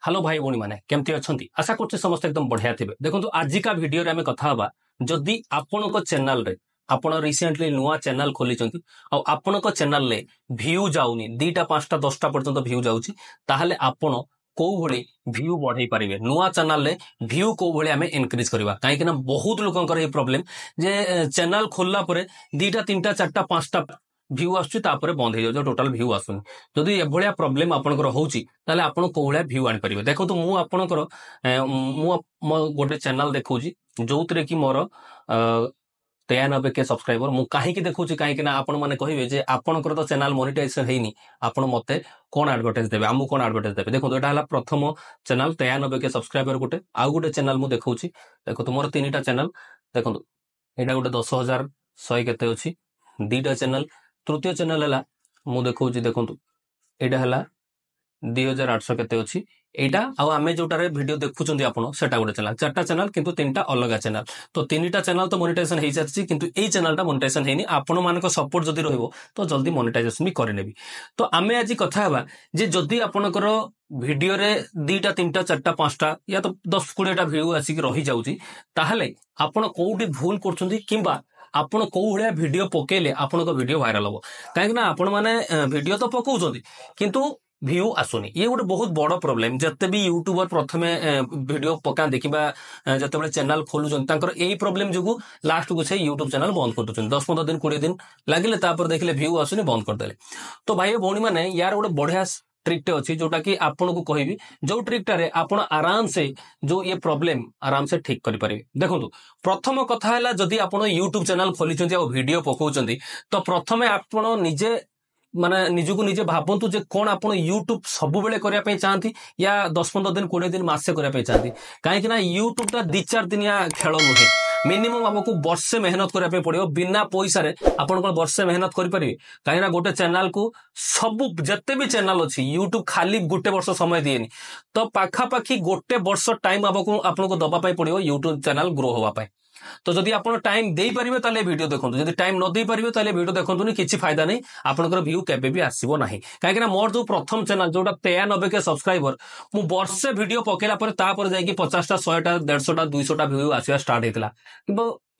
Hello भाई भौणी मैंने केमती अच्छी आशा कर समस्त एकदम बढ़िया थे। देखो आजिका भिडियो आम कथा जदि आपण चैनल रे आपण रिसेंटली नुआ चैनल खोली आपण चैनल रे भ्यू जाऊनी 2टा 5टा 10टा पर्यंत भ्यू जाऊँगी ताहले आपण कौ भली भ्यू बढ़ाई पारे नुआ चैनल रे भ्यू कौ भली आम इनक्रिज करवा कहीं बहुत लोकर ये प्रोब्लेम जे चैनल खोलला परे 2टा 3टा 4टा 5टा भ्यू आसुची बंद हो टोटाल भ्यू आसुनी जदि एभलिया प्रोब्लेम आपनकर होउची ताले आपण को भलिया भ्यू आनि परिबे। देखंतु मु आपनकर मु गोटे चैनल देखौची जोउतरे कि मोर 93 के सब्सक्राइबर मु काहे की देखौची काहे कि ना आपण माने कहिबे जे आपनकर तो चैनल मोनेटाइजेशन हेनी आपण मते कोन एडवर्टाइज देबे आमु कोन एडवर्टाइज देबे। देखंतु एटा हला प्रथम चैनल 93 के सब्सक्राइबर गोटे आ गोटे चैनल मु देखौची। देखंतु मोर 3टा चैनल देखंतु एटा गोटे 10,100 केते अछि 2टा चैनल तृतीय चैनल है मु देखा देखु यहाँ है 2,800 केते अच्छी एटा आमे जोटारे वीडियो देखुं आपड़ से गोटे चैनल 4टा चैनल किंतु 3टा अलग चैनल तो 3टा चैनल तो मोनेटाइजेशन हो सारी किंतु ए चैनलटा मोनेटाइजेशन है आपण मान सपोर्ट जदि रहिबो तो जल्दी मोनेटाइजेशन भी करेनेबी। तो आमे आज कथा हवा जे जदि आपणकर वीडियो रे 2टा 3टा 4टा 5टा या तो 10-20टा व्यू आसिक रही जाउची ताहले आपण कोउठी भूल करछुंती किंबा आपण कौ भाया वीडियो पकेले आपण वीडियो वायरल हम कहीं आपण मैंने वीडियो तो पकाउछंती किंतु व्यू आसुनी ये गोटे बहुत बड़ प्रोब्लेम जते भी यूट्यूबर प्रथमे वीडियो पका देखा जिते चैनल खोलुछन यही प्रोब्लेम जो लास्ट को से यूट्यूब चैनल बंद कर दूसरी 10-15 दिन 20 दिन लगे देखिले व्यू आसुनी बंद करदे। तो भाई भौणी मैंने यार गोटे बढ़िया ट्रिकटे अच्छी जोटा कि आपन को कहबी जो ट्रिकटारे आपण आराम से जो ये प्रॉब्लम आराम से ठीक करि परिबे। देखंतु प्रथम कथा है जदि आपण यूट्यूब चैनल खोली और वीडियो पकाउछंती तो प्रथमे आपण निजे माने निजको निजे भाबंतु जे कोन आपण यूट्यूब सब बेले करिया पे चाहती या 10-15 दिन 20 दिन मासे करिया पे चाहती काहे ना यूट्यूब ता 2-4 दिनिया खेल नुहे मिनिमम आपको वर्षे मेहनत करने पड़ो बिना पैसा आपण वर्षे मेहनत करेंगे कहीं गोटे चैनल को सब जिते भी चैनल अच्छी यूट्यूब खाली गोटे वर्ष समय दिएनी तो पाखापाखि गोटे वर्ष टाइम आपको दबापाई पड़ो यूट्यूब चैनल ग्रो होगापाई। तो जदि आप टाइम दे पारे ताले वीडियो देखो जदि टाइम न दे पारे ताले वीडियो देखो किसी फायदा नहीं आपंकर व्यू केबे भी आसीबो नाही कहीं मोर जो प्रथम चैनल जोटा 93 के सब्सक्राइबर मु वर्षे वीडियो पकेला पर तापर जाई 50टा 100टा 150टा 200टा व्यू आसिया स्टार्ट हेतला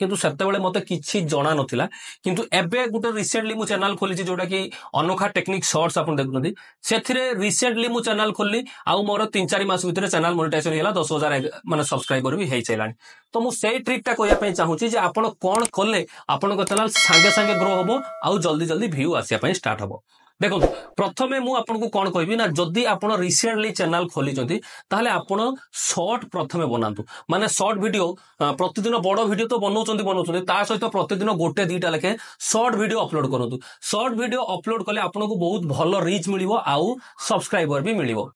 किंतु सेतेबेले मते किछि जणा नथिला किंतु एबे गुटे रिसेंटली मु चैनल खोली जोटा कि अनोखा टेक्निक शॉर्ट्स आपन देखुनथि सेथिरे रिसेंटली मु चैनल खोलली आ मोर 3-4 मास भितर चैनल मोनेटाइजेशन होला 10,000 माने सब्सक्राइबर भी हेइ चैलानी। तो मु सेई ट्रिकटा कहया पई चाहूची जे आपण कोन खोले आपण को चैनल संगे संगे ग्रो होबो आ जल्दी जल्दी व्यू आसिया पई स्टार्ट होबो। देखो प्रथमे मु आपनको कौन कहबी ना जदि आपण रिसेंटली चैनल खोली ताहले आपण शॉर्ट प्रथमे बनातु माने शॉर्ट वीडियो प्रतिदिन बड़ वीडियो तो बनाउछंती ता सहित प्रतिदिन गोटे 2टा लेखे शॉर्ट वीडियो अपलोड करंतु। शॉर्ट वीडियो अपलोड कले आपनको बहुत भल रीच मिलिवो आउ सब्सक्राइबर भी मिलिवो।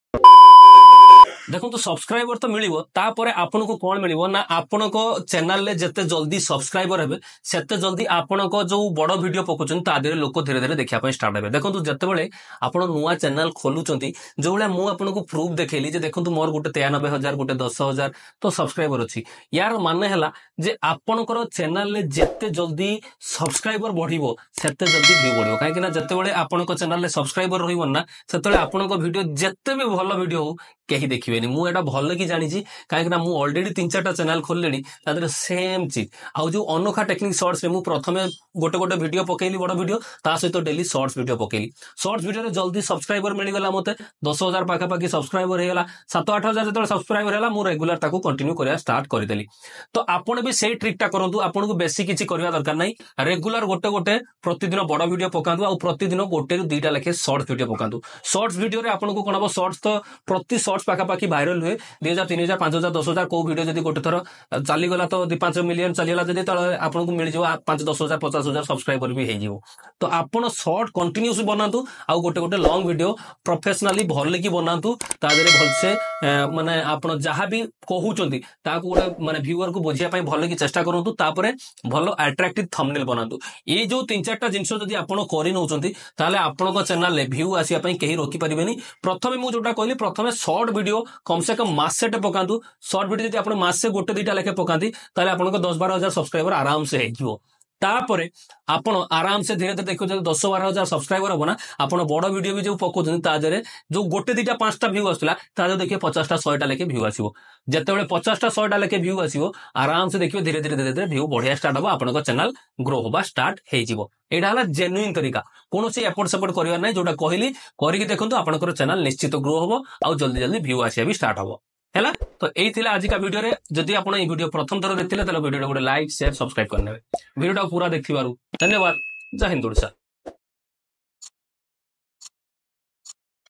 देखो तो सब्सक्राइबर तो मिलिवो तापरे आपन को कौन मिलिवो ना आपन को चैनल ले जते जल्दी सब्सक्राइबर हेबे सेते जल्दी आपन को जो बड़ वीडियो पकोचन ता देरे लोक धीरे धीरे देखिया पय स्टार्ट हेबे। देखो जते बेले आपन नुआ चैनल खोलुचंती जो बेले मु आपन को प्रूफ देखेली जे देखो मोर गोटे 93,000 गोटे 10,000 तो सब्सक्राइबर अछि यार माने हला जे आपनकर चैनल ले जते जल्दी सब्सक्राइबर बढ़िवो सेते जल्दी व्यू बढ़िवो काहे कि ना जते बेले आपन को चैनल ले सब्सक्राइबर रहिवो ना सेते बेले आपन को वीडियो जते भी भलो वीडियो हो कहीं देखिए मु एटा भल कि जानी कहीं मु ऑलरेडी 3-4टा चैनल खोललेनी सेम चीज आउ जो अनोखा टेक्निक शॉर्ट्स में मु प्रथमे गोटे गोटे वीडियो पकेली बड़ वीडियो ता सहित डेली शॉर्ट्स वीडियो पकेली शॉर्ट्स वीडियो रे जल्दी सब्सक्राइबर मिलगला मते 10,000 पाखापाखि सब्सक्राइबर हेला 7-8,000 जो सब्सक्राइबर हेला मु रेगुलर ताको कंटिन्यू करिया स्टार्ट करदेली। तो आपण भी सेही ट्रिकटा करंतु आपण को बेसी किछि करबा दरकार नै रेगुलर गोटे गोटे प्रतिदिन बड़ वीडियो पकांतु आ प्रतिदिन गोटे 2टा लेखे शॉर्ट्स वीडियो पकांतु। शॉर्ट्स वीडियो रे आपण को कोन हबो शॉर्ट्स तो प्रति शॉर्ट्स पाखापाखि वायरल हुए 2,000 3,000 5,000 10,000 को वीडियो जदि गोटे थर चलीगला तो 2-5 मिलियन चलीगला जदि आपन को मिल जाव 5-10,000 50,000 सब्सक्राइबर भी हो जाव। तो आपन शॉर्ट कंटिन्यूस बनातु आ गोटे गोटे लॉन्ग वीडियो प्रोफेशनली भल की बनातु ता देरे भलसे माने आपन जहा भी कहउचंती ताको गोटे माने व्यूअर को बुझिया पई भल की चेष्टा करंतु तापरे भल अट्रैक्टिव थंबनेल बनातु। ये जो 3-4टा जिंस जदि आपन करि नउचंती ताले आपन को चैनल ले व्यू आसिया पई केही रोकी परिबेनी। प्रथमे मु जोटा कहली प्रथमे शॉर्ट वीडियो कम से कम मासेटे पकातु शॉर्ट वीडियो जदि आपण मासे गोटे 2टा लेखे पकाती ताले आपन को 10-12 हजार सब्सक्राइबर आराम से हेजिवो तापर आपण आराम से धीरे धीरे देखो 10-12 हजार सब्सक्राइबर हम ना आपण बड़ वीडियो भी जो पकाउछन ताजरे जो गोटे 2-5टा व्यू आसला ताजरे देखिए 50-100टा लेके व्यू आसीबो जेतेबेले 50-100टा लेके व्यू आसीबो आराम से देखिए धीरे धीरे व्यू बढ़िया स्टार्ट हो आपन चैनल ग्रो होबा स्टार्ट हो जिवो एटा हला जेन्युइन तरीका कौन से एपट सेपट करबा नै जोटा कहली करिक देखंतु आपन चैनल निश्चित ग्रो होबो आ जल्दी जल्दी व्यू आसिया भी स्टार्ट होबो हैला। तो यही थिला आज का वीडियो रे जदि आपण ई वीडियो प्रथम थर देखथिले तले वीडियो गोटे लाइक शेयर सब्सक्राइब करने वीडियो पूरा देखिबारु धन्यवाद। जय हिंद ओडिशा।